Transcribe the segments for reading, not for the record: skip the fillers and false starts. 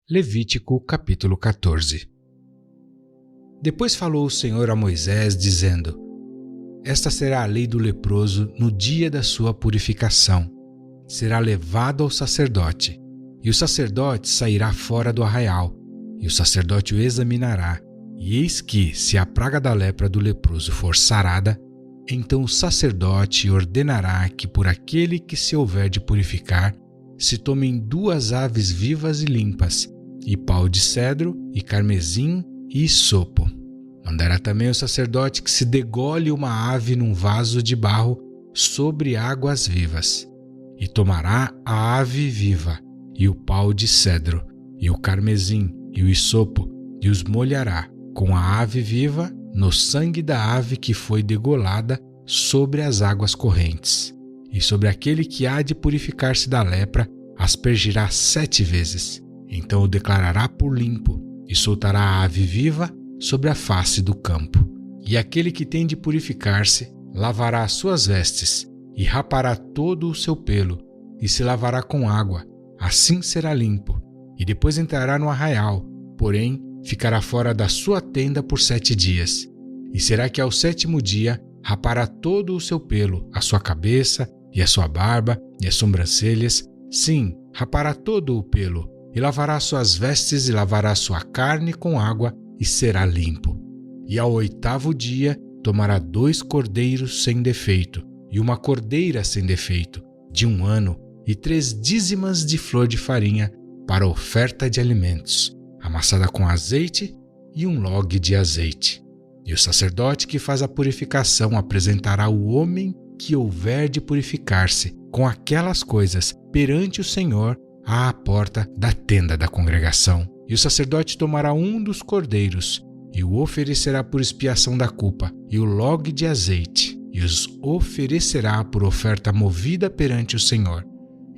Levítico capítulo 14. Depois falou o Senhor a Moisés, dizendo: Esta será a lei do leproso no dia da sua purificação. Será levado ao sacerdote, e o sacerdote sairá fora do arraial, e o sacerdote o examinará. E eis que, se a praga da lepra do leproso for sarada, então o sacerdote ordenará que por aquele que se houver de purificar, se tomem 2 aves vivas e limpas, e pau de cedro, e carmesim, e hisopo. Mandará também o sacerdote que se degole uma ave num vaso de barro sobre águas vivas. E tomará a ave viva, e o pau de cedro, e o carmesim, e o hisopo, e os molhará com a ave viva no sangue da ave que foi degolada sobre as águas correntes. E sobre aquele que há de purificar-se da lepra, aspergirá 7 vezes. Então o declarará por limpo, e soltará a ave viva sobre a face do campo. E aquele que tem de purificar-se, lavará as suas vestes, e rapará todo o seu pelo, e se lavará com água, assim será limpo. E depois entrará no arraial, porém ficará fora da sua tenda por 7 dias. E será que ao 7º dia rapará todo o seu pelo, a sua cabeça, e a sua barba, e as sobrancelhas, sim, rapará todo o pelo, e lavará suas vestes, e lavará sua carne com água, e será limpo. E ao 8º dia tomará 2 cordeiros sem defeito, e uma cordeira sem defeito, de 1 ano, e 3 dízimas de flor de farinha, para oferta de alimentos, amassada com azeite, e 1 log de azeite. E o sacerdote que faz a purificação apresentará o homem que houver de purificar-se com aquelas coisas perante o Senhor à porta da tenda da congregação. E o sacerdote tomará 1 dos cordeiros e o oferecerá por expiação da culpa, e o log de azeite, e os oferecerá por oferta movida perante o Senhor.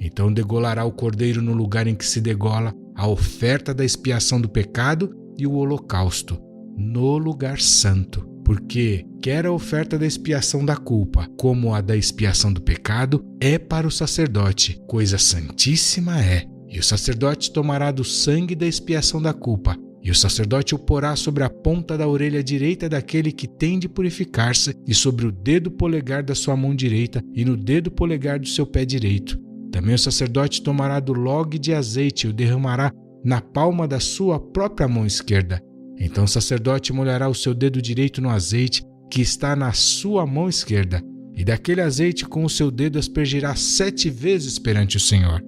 Então degolará o cordeiro no lugar em que se degola a oferta da expiação do pecado e o holocausto, no lugar santo, porque quer a oferta da expiação da culpa, como a da expiação do pecado, é para o sacerdote, coisa santíssima é. E o sacerdote tomará do sangue da expiação da culpa, e o sacerdote o porá sobre a ponta da orelha direita daquele que tem de purificar-se, e sobre o dedo polegar da sua mão direita, e no dedo polegar do seu pé direito. Também o sacerdote tomará do log de azeite e o derramará na palma da sua própria mão esquerda. Então o sacerdote molhará o seu dedo direito no azeite que está na sua mão esquerda, e daquele azeite com o seu dedo aspergirá 7 vezes perante o Senhor.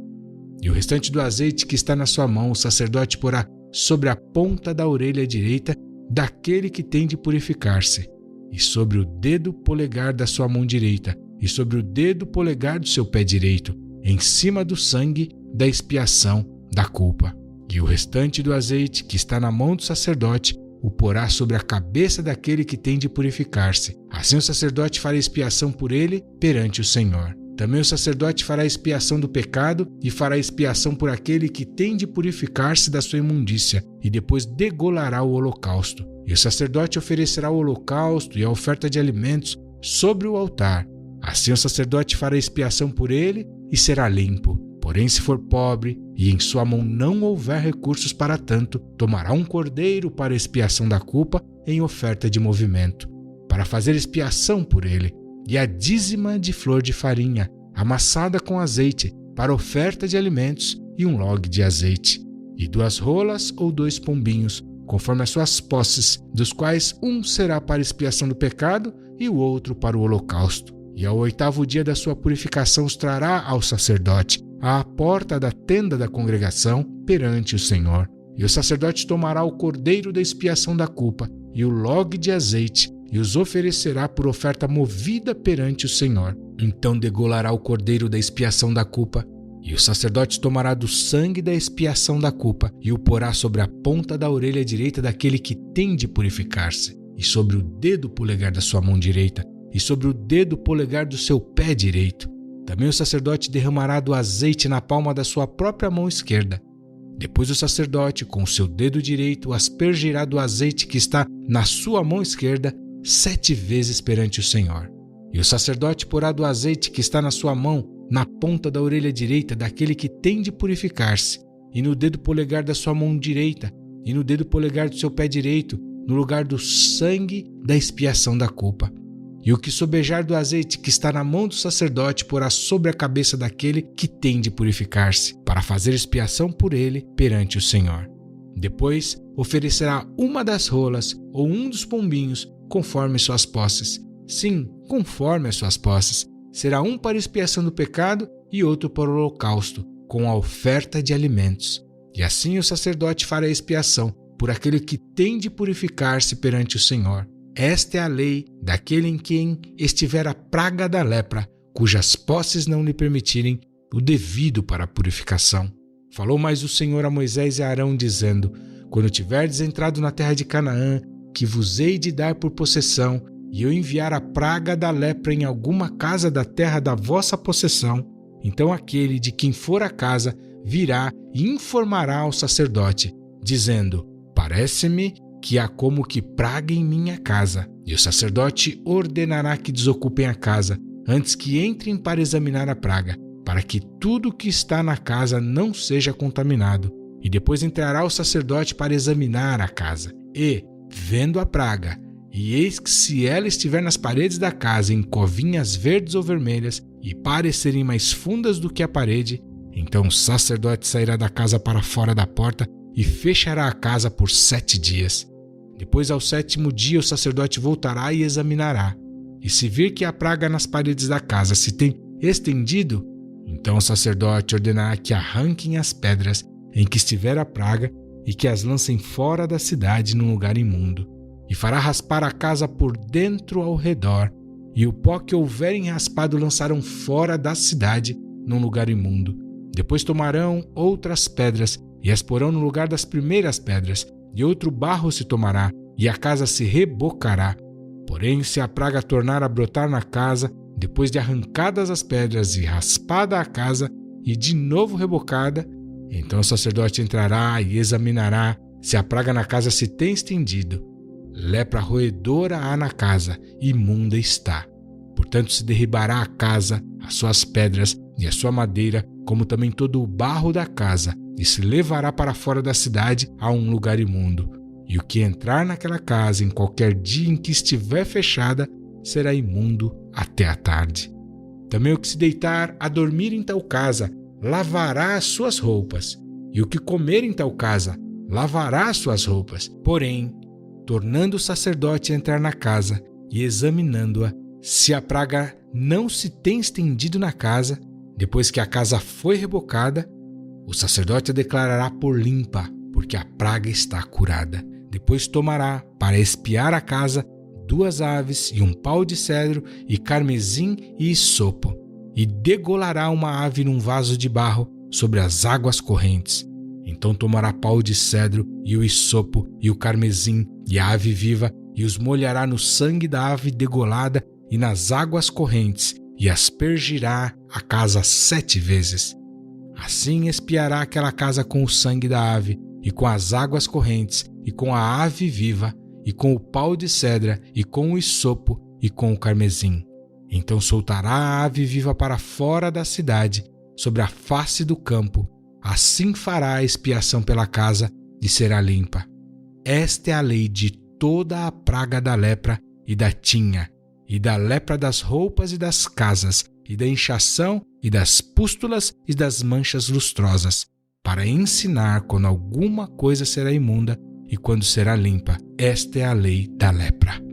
E o restante do azeite que está na sua mão o sacerdote porá sobre a ponta da orelha direita daquele que tem de purificar-se, e sobre o dedo polegar da sua mão direita, e sobre o dedo polegar do seu pé direito, em cima do sangue da expiação da culpa. E o restante do azeite que está na mão do sacerdote o porá sobre a cabeça daquele que tem de purificar-se. Assim o sacerdote fará expiação por ele perante o Senhor. Também o sacerdote fará expiação do pecado e fará expiação por aquele que tem de purificar-se da sua imundícia, e depois degolará o holocausto. E o sacerdote oferecerá o holocausto e a oferta de alimentos sobre o altar. Assim o sacerdote fará expiação por ele e será limpo. Porém, se for pobre e em sua mão não houver recursos para tanto, tomará um cordeiro para expiação da culpa em oferta de movimento, para fazer expiação por ele, e a dízima de flor de farinha, amassada com azeite, para oferta de alimentos, e 1 log de azeite, e 2 rolas ou 2 pombinhos, conforme as suas posses, dos quais um será para expiação do pecado e o outro para o holocausto. E ao 8º dia da sua purificação os trará ao sacerdote, à porta da tenda da congregação, perante o Senhor. E o sacerdote tomará o cordeiro da expiação da culpa e o log de azeite, e os oferecerá por oferta movida perante o Senhor. Então degolará o cordeiro da expiação da culpa, e o sacerdote tomará do sangue da expiação da culpa e o porá sobre a ponta da orelha direita daquele que tem de purificar-se, e sobre o dedo polegar da sua mão direita, e sobre o dedo polegar do seu pé direito. Também o sacerdote derramará do azeite na palma da sua própria mão esquerda. Depois o sacerdote, com o seu dedo direito, aspergirá do azeite que está na sua mão esquerda 7 vezes perante o Senhor. E o sacerdote porá do azeite que está na sua mão na ponta da orelha direita daquele que tem de purificar-se, e no dedo polegar da sua mão direita, e no dedo polegar do seu pé direito, no lugar do sangue da expiação da culpa. E o que sobejar do azeite que está na mão do sacerdote porá sobre a cabeça daquele que tem de purificar-se, para fazer expiação por ele perante o Senhor. Depois oferecerá uma das rolas ou um dos pombinhos, conforme suas posses. Sim, conforme as suas posses. Será um para expiação do pecado e outro para o holocausto, com a oferta de alimentos. E assim o sacerdote fará expiação por aquele que tem de purificar-se perante o Senhor. Esta é a lei daquele em quem estiver a praga da lepra, cujas posses não lhe permitirem o devido para a purificação. Falou mais o Senhor a Moisés e a Arão, dizendo: Quando tiverdes entrado na terra de Canaã, que vos hei de dar por possessão, e eu enviar a praga da lepra em alguma casa da terra da vossa possessão, então aquele de quem for a casa virá e informará ao sacerdote, dizendo: Parece-me que há como que praga em minha casa. E o sacerdote ordenará que desocupem a casa, antes que entrem para examinar a praga, para que tudo o que está na casa não seja contaminado. E depois entrará o sacerdote para examinar a casa. E, vendo a praga, e eis que se ela estiver nas paredes da casa em covinhas verdes ou vermelhas, e parecerem mais fundas do que a parede, então o sacerdote sairá da casa para fora da porta e fechará a casa por 7 dias. Depois, ao 7º dia, o sacerdote voltará e examinará. E se vir que a praga nas paredes da casa se tem estendido, então o sacerdote ordenará que arranquem as pedras em que estiver a praga e que as lancem fora da cidade num lugar imundo. E fará raspar a casa por dentro ao redor, e o pó que houverem raspado lançarão fora da cidade num lugar imundo. Depois tomarão outras pedras e as porão no lugar das primeiras pedras, e outro barro se tomará, e a casa se rebocará. Porém, se a praga tornar a brotar na casa, depois de arrancadas as pedras e raspada a casa, e de novo rebocada, então o sacerdote entrará e examinará se a praga na casa se tem estendido. Lepra roedora há na casa, imunda está. Portanto, se derribará a casa, as suas pedras e a sua madeira, como também todo o barro da casa, e se levará para fora da cidade a um lugar imundo. E o que entrar naquela casa em qualquer dia em que estiver fechada, será imundo até a tarde. Também o que se deitar a dormir em tal casa, lavará as suas roupas. E o que comer em tal casa, lavará as suas roupas. Porém, tornando o sacerdote a entrar na casa e examinando-a, se a praga não se tem estendido na casa, depois que a casa foi rebocada, o sacerdote a declarará por limpa, porque a praga está curada. Depois tomará, para espiar a casa, 2 aves e um pau de cedro e carmesim e isopo, e degolará uma ave num vaso de barro sobre as águas correntes. Então tomará pau de cedro e o isopo e o carmesim e a ave viva, e os molhará no sangue da ave degolada e nas águas correntes, e aspergirá a casa 7 vezes. Assim espiará aquela casa com o sangue da ave, e com as águas correntes, e com a ave viva, e com o pau de cedra, e com o isopo, e com o carmesim. Então soltará a ave viva para fora da cidade, sobre a face do campo. Assim fará a expiação pela casa, e será limpa. Esta é a lei de toda a praga da lepra e da tinha, e da lepra das roupas e das casas, e da inchação, e das pústulas e das manchas lustrosas, para ensinar quando alguma coisa será imunda e quando será limpa. Esta é a lei da lepra.